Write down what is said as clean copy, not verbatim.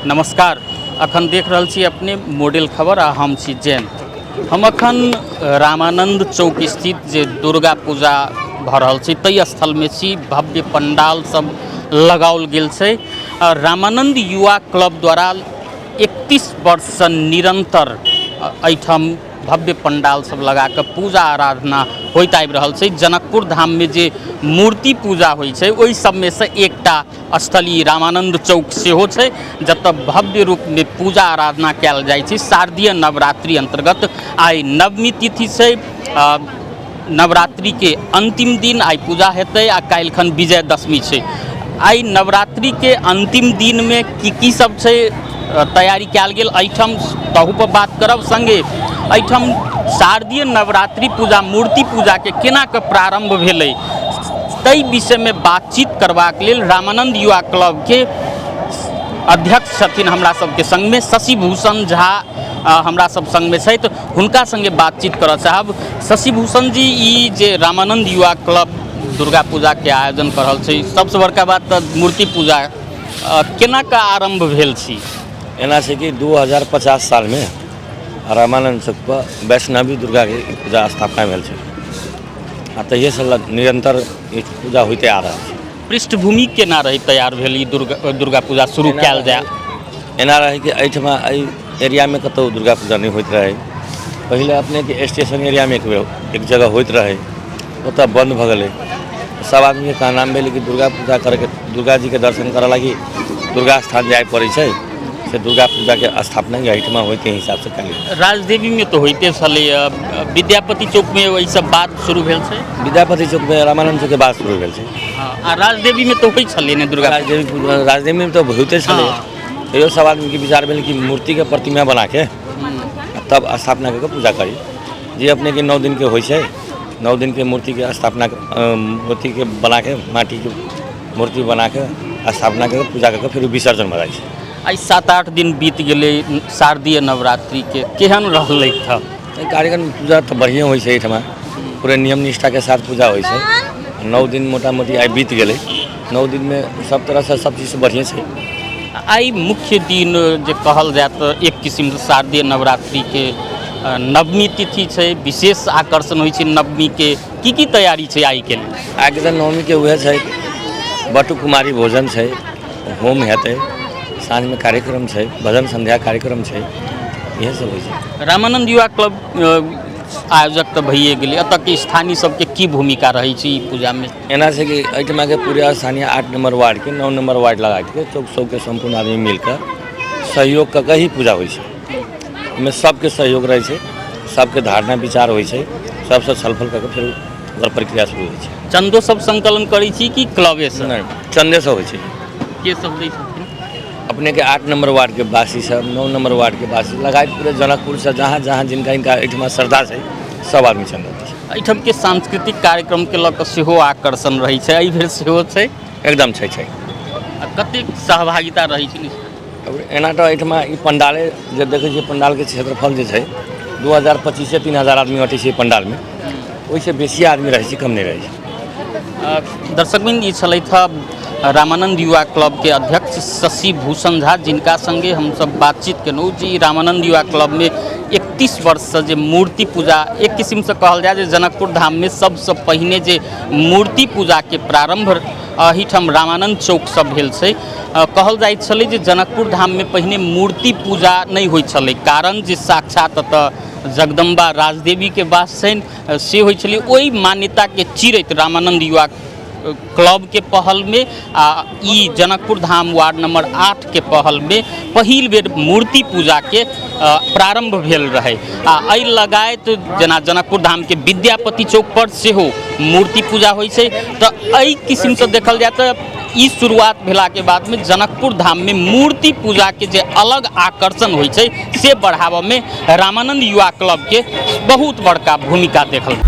नमस्कार, अखन देख रहल छी अपने मॉडल खबर आ हम छी जैन। हम अखन रामानंद चौक स्थित जे दुर्गा पूजा भऽ रहल छै ताहि स्थल में छी। भव्य पंडाल सब लगाओल गेल छै। रामानंद युवा क्लब द्वारा 31 वर्ष से निरंतर एहिठाम भव्य पंडाल सब लगा कऽ पूजा आराधना होइत आबि रहल छै। जनकपुर धाम में जे मूर्ति पूजा होइ छै ओहि सब में से एकटा स्थल ई रामानंद चौक सेहो छै, जतऽ भव्य रूप में पूजा आराधना कयल जाइ छै। शारदीय नवरात्रि अंतर्गत आइ नवमी तिथि छै। नवरात्रि के अंतिम दिन आइ पूजा हेतै आ काल्हिखन विजयदशमी छै। आइ नवरात्रि के अंतिम दिन में की सब छै तैयारी कयल गेल एहिठाम तहू पर बात करब। संगे एहिठाम शारदीय नवरात्रि पूजा मूर्ति पूजा के केना कऽ प्रारंभ भेलै ताहि विषय में बातचीत करबाक लेल रामानंद युवा क्लब के अध्यक्ष छथिन हमरा सबके संग में शशि भूषण झा हमरा सब संग में छथि। हुनका संगे बातचीत करऽ चाहब। शशि भूषण जी, ई जे रामानंद युवा क्लब दुर्गा पूजा के आयोजन कर रहल छै, सबसे बड़का बात तऽ मूर्ति पूजा केना का आरंभ भेल छी? एना छै कि 2050 साल में रामानंद चौक पर वैष्णवी दुर्गा के पूजा स्थापना भेल छै आ तहिए से निरंतर ई पूजा होते आ रहल छै। पृष्ठभूमि केना रही तैयार भेल ई दुर्गा पूजा शुरू कयल जाए? एना रहे कि एहिठमा एहि एरिया में कतौ दुर्गा पूजा नहीं होइत रहे। पहले अपने के स्टेशन एरिया में एक जगह होइत रहे, ओतऽ बंद भ गेलै। सब आदमी के कहना भेल कि दुर्गा पूजा करके दुर्गा जी के दर्शन करे लगी दुर्गा स्थान जाए पड़ै छै, से दुर्गा पूजा के स्थापना एहिठमा होय के हिसाब से करी। राजदेवी में तो होते छलै, विद्यापति चौक में वही सब बात शुरू भेल छै। विद्यापति चौक में रामानंद चौक के बात शुरू भेल छै। आ राजदेवी में तो होइ छलै ने दुर्गा? राजदेवी में तो होते छलै। तैयो सब आदमी के विचार भेल कि मूर्ति के प्रतिमा बना के तब स्थापना करके पूजा करी। जे अपने के 9 दिन के होइ छै, 9 दिन के मूर्ति के स्थापना मूर्ति के बना के माटी के मूर्ति बना के स्थापना करके पूजा करके फिर विसर्जन भराइ छै। आई 7-8 दिन बीत गेलै शारदीय नवरात्रि के, केहन रहलै था? कार्यक्रम पूजा तो बढ़िया होइ छै एहिठमा, पूरे नियम निष्ठा के साथ पूजा होइ छै। 9 दिन मोटा मोटी आई बीत गेलै। 9 दिन में सब तरह से सब चीज बढ़िया छै। आई मुख्य दिन जे कहल जाए तो एक किस्म से शारदीय नवरात्रि के नवमी तिथि छै, विशेष आकर्षण होइ छै नवमी के। की तैयारी छै आई के लिए? आई के नवमी के उहे छै, बटु कुमारी भोजन छै, होम हेतै, साँझ में कार्यक्रम छै, भजन संध्या कार्यक्रम छै, इहे सब होइ छै। रामानंद युवा क्लब आयोजक तो भइए गेलै, एतऽ के स्थानीय सबके की भूमिका रही छै ई पूजा में? एना छै कि एहिठमा के पूरे स्थानीय 8 नंबर वार्ड के 9 नंबर वार्ड लगा के चौक सब के संपूर्ण आदमी मिलकर सहयोग कऽ के ही पूजा होइ छै। में सबके सहयोग रहे छै, सबके धारणा विचार होइ छै, सबसे छलफल करके फिर ओकर प्रक्रिया शुरू होइ छै। चंदो सब संकलन करै छी कि क्लबे से? नहीं, चंदे से होइ छै। के सब दै छथिन? अपने के 8 नंबर वार्ड के वासी सब, 9 नंबर वार्ड के वासी लगाए पूरे जनकपुर से जहाँ जहाँ जिनका इनका एहिठमा श्रद्धा छै सब आदमी चंदा दै छै। एहिठाम के सांस्कृतिक कार्यक्रम के लऽ कऽ सेहो आकर्षण रहै छै, एहि बेर सेहो छै? एकदम छै। आ कतेक सहभागिता रहै छै? एना तो एहिठमा ई पंडाले जे देखै छियै, पंडाल के क्षेत्रफल जे छै 2025 से 3000 आदमी अटै छै पंडाल में, ओहिसे बेसी आदमी रहै छै, कम नहीं रहै छै। दर्शकबिंद ई छलथि रामानंद युवा क्लब के अध्यक्ष शशि भूषण झा, जिनका संगे हम सब बातचीत केलहुँ। जी, रामानंद युवा क्लब में 31 वर्ष से जे मूर्ति पूजा एक किस्म से कहल जाए जे जनकपुर धाम में सबसे पहिने जे मूर्ति पूजा के प्रारंभ एहिठाम रामानंद चौक से भेल छै। कहल जाइत छलै जे जनकपुर धाम में पहिने मूर्ति पूजा नहीं होइ छलै, कारण जे साक्षात एतऽ जगदम्बा राजदेवी के वास छनि से होइ छलै। ओहि मान्यता के चिरैत रामानंद युवा क्लब के पहल में ई जनकपुर धाम वार्ड नंबर 8 के पहल में पहिल बेर मूर्ति पूजा के प्रारंभ भेल रहे। एहि लगायत जेना जनकपुर धाम के विद्यापति चौक पर सेहो मूर्ति पूजा होइ छै। तो एहि किस्म से देखल जाए तो ई शुरुआत भेला के बाद में जनकपुर धाम में मूर्ति पूजा के जे अलग आकर्षण होइ छै से बढ़ावा में रामानंद युवा क्लब के बहुत बड़का भूमिका देखल।